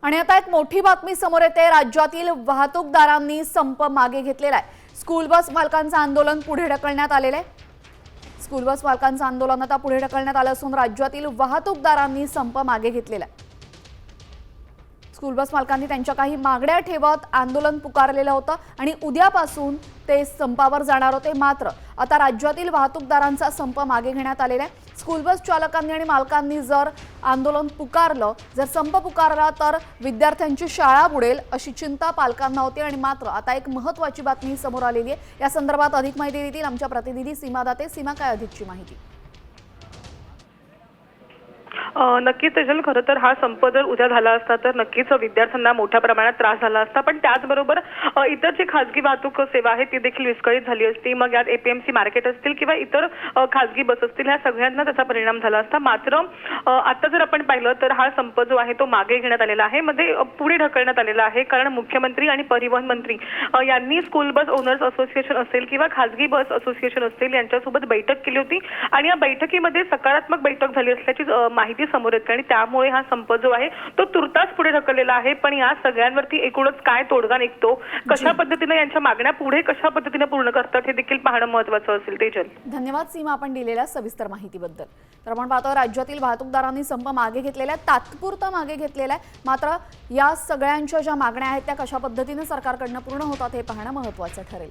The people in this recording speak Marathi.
आणि आता एक मोठी बातमी समोर येते। राज्यातील वाहतूकदारांनी संप मागे घेतलेला आहे। स्कूल बस मालकांचं आंदोलन पुढे ढकलण्यात आलेलं आहे। स्कूल बस मालकांचं आंदोलन आता पुढे ढकलण्यात आलं असून राज्यातील वाहतूकदारांनी संप मागे घेतलेला आहे। स्कूल बस मालकांनी त्यांच्या काही मागण्या ठेवत आंदोलन पुकारलेलं होतं आणि उद्यापासून ते संपावर जाणार होते। मात्र आता राज्यातील वाहतूकदारांचा संप मागे घेण्यात आलेला आहे। स्कूल बस चालकांनी आणि मालकांनी जर आंदोलन पुकारलं, जर संप पुकारला तर विद्यार्थ्यांची शाळा बुडेल अशी चिंता पालकांना होती। आणि मात्र आता एक महत्त्वाची बातमी समोर आलेली आहे। या संदर्भात अधिक माहिती देतील आमच्या प्रतिनिधी सीमा दाते। सीमा, काय अधिकची माहिती? नक्कीच तेजल, खरं तर हा संप जर उद्या झाला असता तर नक्कीच विद्यार्थ्यांना मोठ्या प्रमाणात त्रास झाला असता। पण त्याचबरोबर इतर जी खासगी वाहतूक सेवा आहे ती देखील विस्कळीत झाली असती। मग यात एपीएमसी मार्केट असतील किंवा इतर खासगी बस असतील, ह्या सगळ्यांना त्याचा परिणाम झाला असता। मात्र आता जर आपण पाहिलं तर हा संप जो आहे तो मागे घेण्यात आलेला आहे, मध्ये पुढे ढकलण्यात आलेला आहे। कारण मुख्यमंत्री आणि परिवहन मंत्री यांनी स्कूल बस ओनर्स असोसिएशन असेल किंवा खासगी बस असोसिएशन असतील यांच्यासोबत बैठक केली होती आणि या बैठकीमध्ये सकारात्मक बैठक झाली असल्याची माहिती समोर येते आणि त्यामुळे हा संप जो आहे तो तुर्तास पुढे ढकललेला आहे। पण या सगळ्यांवरती एकूणच काय तोडगा निघतो, कशा पद्धतीने यांच्या मागण्या पुढे कशा पद्धतीने पूर्ण करतात हे देखील पाहणं महत्त्वाचं असेल। तेजल, धन्यवाद सीमा, आपण दिलेल्या सविस्तर माहितीबद्दल। तर आपण पाहतो राज्यातील वाहतूकदारांनी संप मागे घेतलेला आहे, तात्पुरता मागे घेतलेला आहे। मात्र या सगळ्यांच्या ज्या मागण्या आहेत त्या कशा पद्धतीने सरकारकडून पूर्ण होतात हे पाहणं महत्त्वाचं ठरेल।